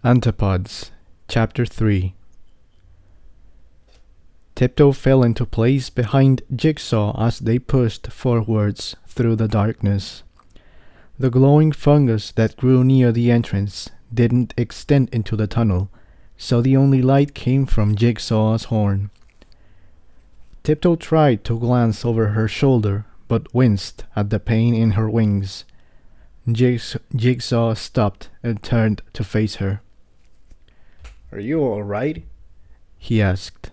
Antipodes, Chapter 3. Tiptoe fell into place behind Jigsaw as they pushed forwards through the darkness. The glowing fungus that grew near the entrance didn't extend into the tunnel, so the only light came from Jigsaw's horn. Tiptoe tried to glance over her shoulder, but winced at the pain in her wings. Jigsaw stopped and turned to face her. "Are you all right?" he asked.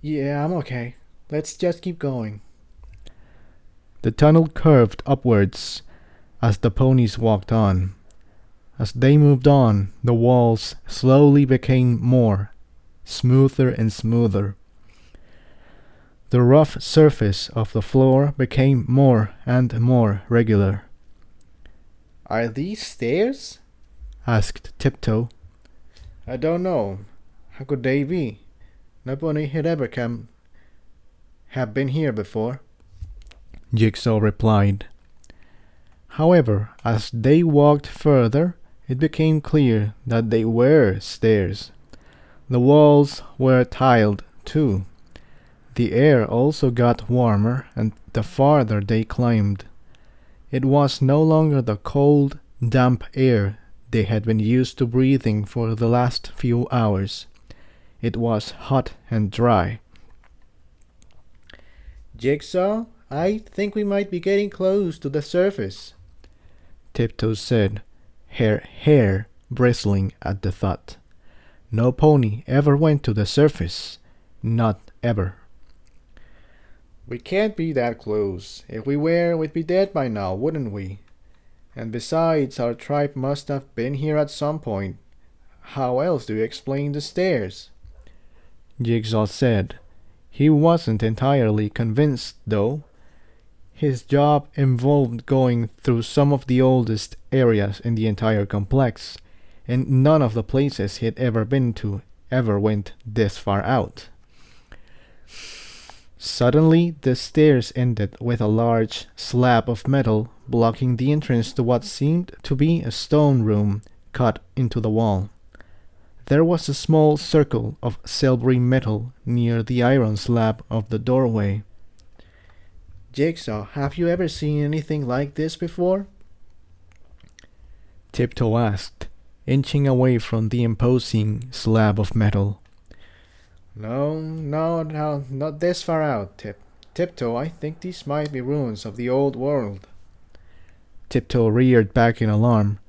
"Yeah, I'm okay. Let's just keep going." The tunnel curved upwards as the ponies walked on. As they moved on, the walls slowly became smoother and smoother. The rough surface of the floor became more and more regular. "Are these stairs?" asked Tiptoe. "I don't know. How could they be? Nobody had ever have been here before." Jigsaw replied. However, as they walked further, it became clear that they were stairs. The walls were tiled, too. The air also got warmer and the farther they climbed. It was no longer the cold, damp air they had been used to breathing for the last few hours. It was hot and dry. "Jigsaw, I think we might be getting close to the surface," Tiptoe said, her hair bristling at the thought. No pony ever went to the surface. Not ever. "We can't be that close. If we were, we'd be dead by now, wouldn't we? And besides, our tribe must have been here at some point. How else do you explain the stairs?" Jigsaw said. He wasn't entirely convinced, though. His job involved going through some of the oldest areas in the entire complex, and none of the places he'd ever been to ever went this far out. Suddenly, the stairs ended with a large slab of metal blocking the entrance to what seemed to be a stone room cut into the wall. There was a small circle of silvery metal near the iron slab of the doorway. "Jigsaw, have you ever seen anything like this before?" Tiptoe asked, inching away from the imposing slab of metal. No, not this far out, Tiptoe, I think these might be ruins of the old world." Tiptoe reared back in alarm.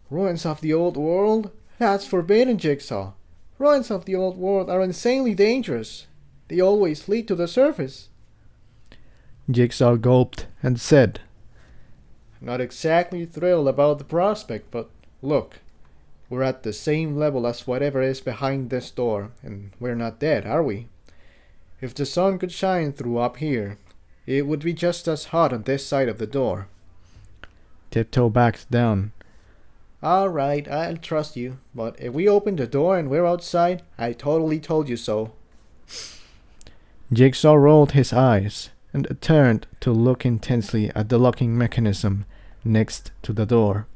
"Ruins of the old world? That's forbidden, Jigsaw. Ruins of the old world are insanely dangerous. They always lead to the surface." Jigsaw gulped and said, "Not exactly thrilled about the prospect, but look, we're at the same level as whatever is behind this door, and we're not dead, are we? If the sun could shine through up here, it would be just as hot on this side of the door." Tiptoe backed down. "All right, I'll trust you, but if we open the door and we're outside, I totally told you so." Jigsaw rolled his eyes and turned to look intensely at the locking mechanism next to the door.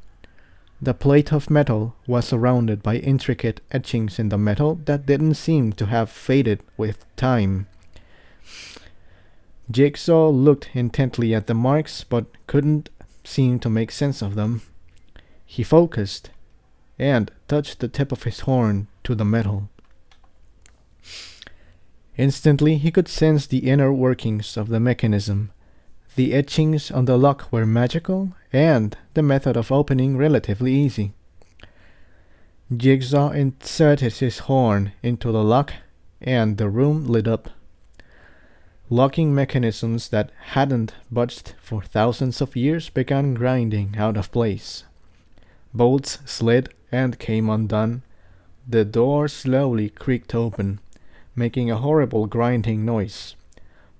The plate of metal was surrounded by intricate etchings in the metal that didn't seem to have faded with time. Jigsaw looked intently at the marks but couldn't seem to make sense of them. He focused and touched the tip of his horn to the metal. Instantly he could sense the inner workings of the mechanism. The etchings on the lock were magical, and the method of opening relatively easy. Jigsaw inserted his horn into the lock, and the room lit up. Locking mechanisms that hadn't budged for thousands of years began grinding out of place. Bolts slid and came undone. The door slowly creaked open, making a horrible grinding noise.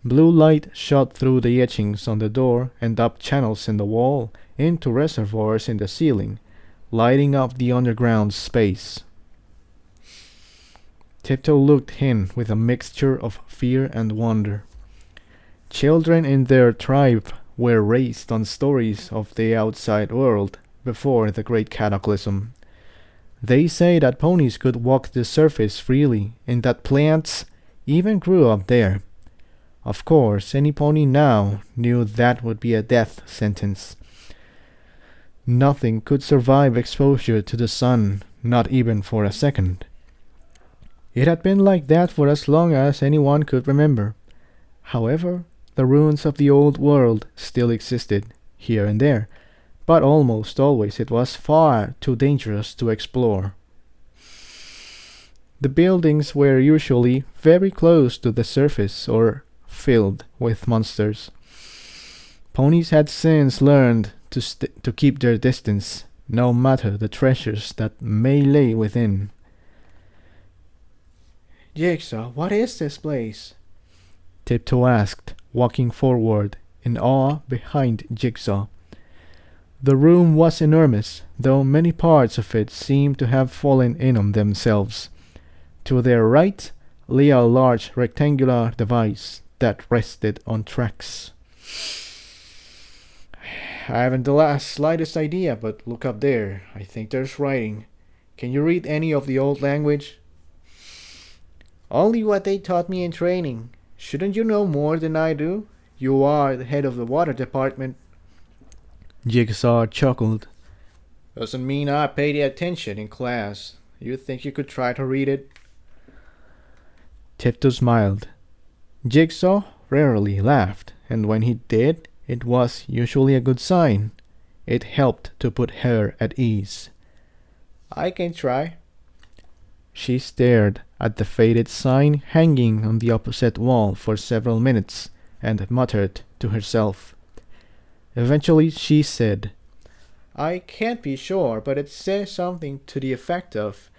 Blue light shot through the etchings on the door and up channels in the wall into reservoirs in the ceiling, lighting up the underground space. Tiptoe looked in with a mixture of fear and wonder. Children in their tribe were raised on stories of the outside world before the great cataclysm. They say that ponies could walk the surface freely and that plants even grew up there. Of course, any pony now knew that would be a death sentence. Nothing could survive exposure to the sun, not even for a second. It had been like that for as long as anyone could remember. However, the ruins of the old world still existed, here and there, but almost always it was far too dangerous to explore. The buildings were usually very close to the surface or filled with monsters. Ponies had since learned to keep their distance, no matter the treasures that may lay within. Jigsaw, what is this place? Tiptoe asked, walking forward in awe behind Jigsaw. The room was enormous, though many parts of it seemed to have fallen in on themselves. To their right lay a large rectangular device that rested on tracks. I haven't the slightest idea, but look up there. I think there's writing. Can you read any of the old language? Only what they taught me in training. Shouldn't you know more than I do? You are the head of the water department. Jigsaw chuckled. Doesn't mean I paid attention in class. You think you could try to read it? Tiptoe smiled. Jigsaw rarely laughed, and when he did, it was usually a good sign. It helped to put her at ease. I can try. She stared at the faded sign hanging on the opposite wall for several minutes and muttered to herself. Eventually she said, I can't be sure, but it says something to the effect of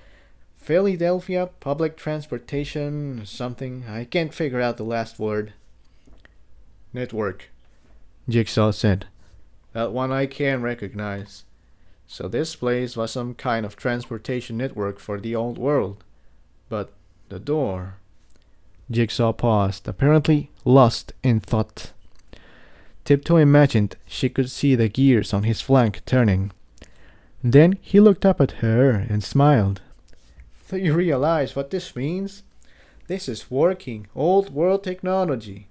Philadelphia Public Transportation something. I can't figure out the last word. Network, Jigsaw said. That one I can recognize. So this place was some kind of transportation network for the old world. But the door... Jigsaw paused, apparently lost in thought. Tiptoe imagined she could see the gears on his flank turning. Then he looked up at her and smiled. Do you realize what this means? This is working old world technology.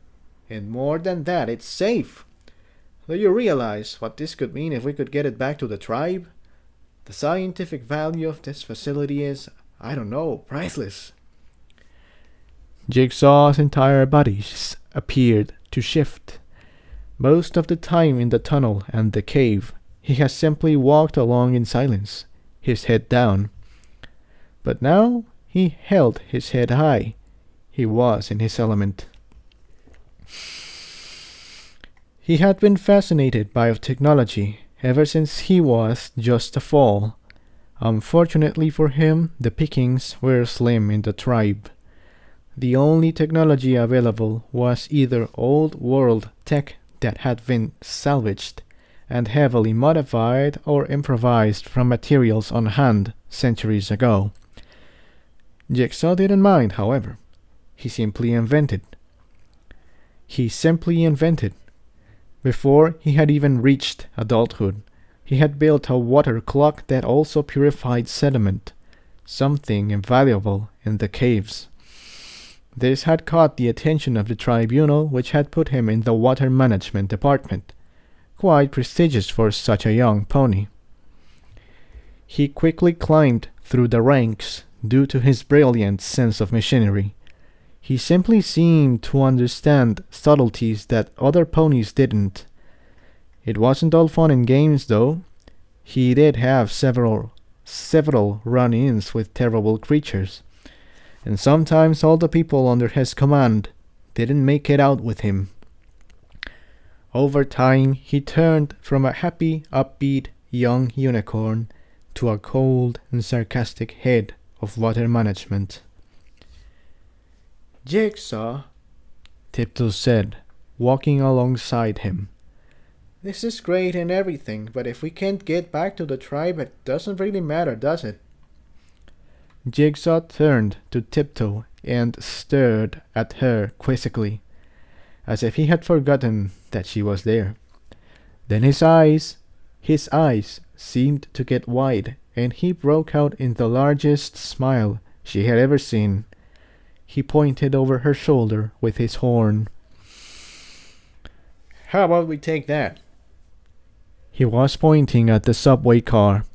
And more than that, it's safe. Do you realize what this could mean if we could get it back to the tribe? The scientific value of this facility is, I don't know, priceless. Jigsaw's entire body appeared to shift. Most of the time in the tunnel and the cave, he has simply walked along in silence, his head down. But now he held his head high. He was in his element. He had been fascinated by technology ever since he was just a foal. Unfortunately for him, the pickings were slim in the tribe. The only technology available was either old world tech that had been salvaged and heavily modified or improvised from materials on hand centuries ago. Jigsaw didn't mind, however. He simply invented. Before he had even reached adulthood, he had built a water clock that also purified sediment, something invaluable in the caves. This had caught the attention of the tribunal, which had put him in the water management department, quite prestigious for such a young pony. He quickly climbed through the ranks due to his brilliant sense of machinery. He simply seemed to understand subtleties that other ponies didn't. It wasn't all fun and games, though. He did have several run-ins with terrible creatures, and sometimes all the people under his command didn't make it out with him. Over time, he turned from a happy, upbeat young unicorn to a cold and sarcastic head of water management. Jigsaw, Tiptoe said, walking alongside him. This is great and everything, but if we can't get back to the tribe, it doesn't really matter, does it? Jigsaw turned to Tiptoe and stared at her quizzically, as if he had forgotten that she was there. Then his eyes seemed to get wide, and he broke out in the largest smile she had ever seen. He pointed over her shoulder with his horn. How about we take that? He was pointing at the subway car.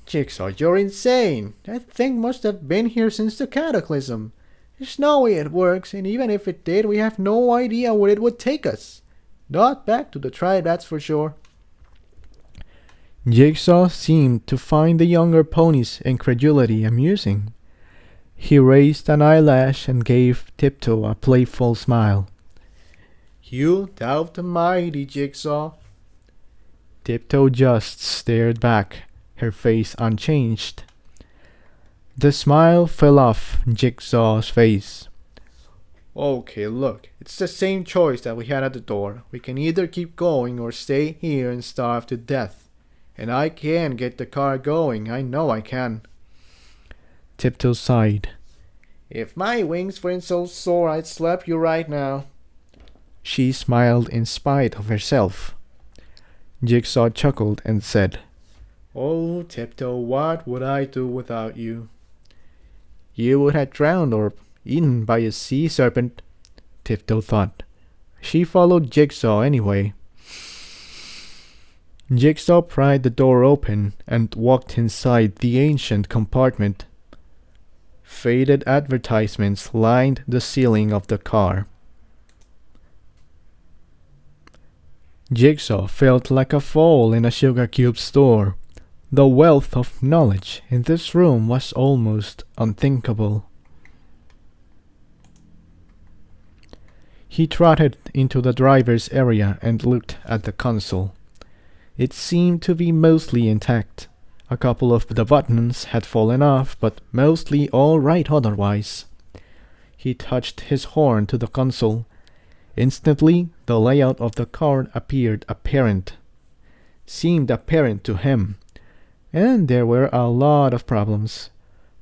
Jigsaw, you're insane. That thing must have been here since the cataclysm. There's no way it works, and even if it did, we have no idea where it would take us. Not back to the tribe, that's for sure. Jigsaw seemed to find the younger pony's incredulity amusing. He raised an eyelash and gave Tiptoe a playful smile. You doubt the mighty, Jigsaw. Tiptoe just stared back, her face unchanged. The smile fell off Jigsaw's face. Okay, look, it's the same choice that we had at the door. We can either keep going or stay here and starve to death. And I can get the car going, I know I can. Tiptoe sighed. If my wings weren't so sore, I'd slap you right now. She smiled in spite of herself. Jigsaw chuckled and said, Oh, Tiptoe, what would I do without you? You would have drowned or eaten by a sea serpent, Tiptoe thought. She followed Jigsaw anyway. Jigsaw pried the door open and walked inside the ancient compartment. Faded advertisements lined the ceiling of the car. Jigsaw felt like a foal in a sugar cube store. The wealth of knowledge in this room was almost unthinkable. He trotted into the driver's area and looked at the console. It seemed to be mostly intact. A couple of the buttons had fallen off, but mostly all right otherwise. He touched his horn to the console. Instantly, the layout of the car seemed apparent to him. And there were a lot of problems.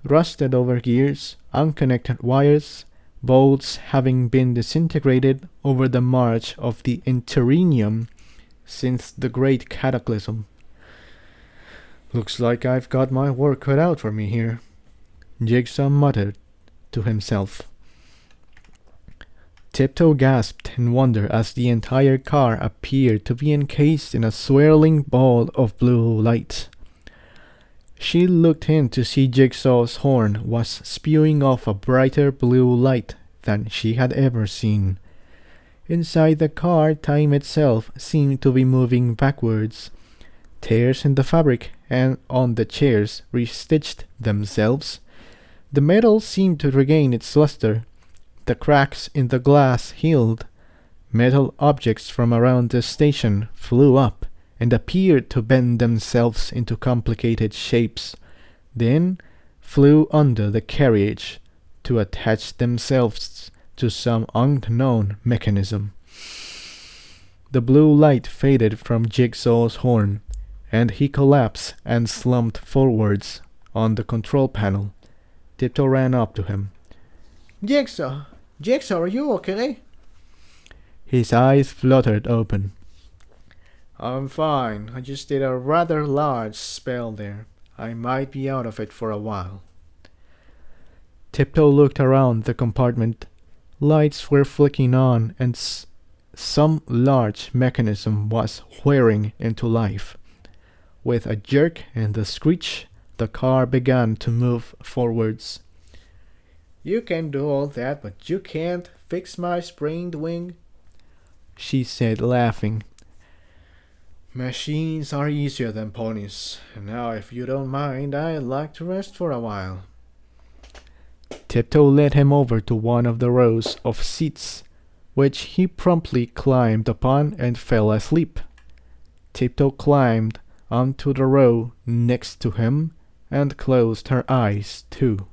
Rusted over gears, unconnected wires, bolts having been disintegrated over the march of the interregnum since the Great Cataclysm. Looks like I've got my work cut out for me here, Jigsaw muttered to himself. Tiptoe gasped in wonder as the entire car appeared to be encased in a swirling ball of blue light. She looked in to see Jigsaw's horn was spewing off a brighter blue light than she had ever seen. Inside the car, time itself seemed to be moving backwards. Tears in the fabric and on the chairs restitched themselves. The metal seemed to regain its luster. The cracks in the glass healed. Metal objects from around the station flew up and appeared to bend themselves into complicated shapes, then flew under the carriage to attach themselves to some unknown mechanism. The blue light faded from Jigsaw's horn, and he collapsed and slumped forwards on the control panel. Tiptoe ran up to him. Jigsaw, are you okay? His eyes fluttered open. I'm fine. I just did a rather large spell there. I might be out of it for a while. Tiptoe looked around the compartment. Lights were flicking on and some large mechanism was whirring into life. With a jerk and a screech, the car began to move forwards. You can do all that, but you can't fix my sprained wing, she said, laughing. Machines are easier than ponies, and now if you don't mind, I'd like to rest for a while. Tiptoe led him over to one of the rows of seats, which he promptly climbed upon and fell asleep. Tiptoe climbed onto the row next to him and closed her eyes too.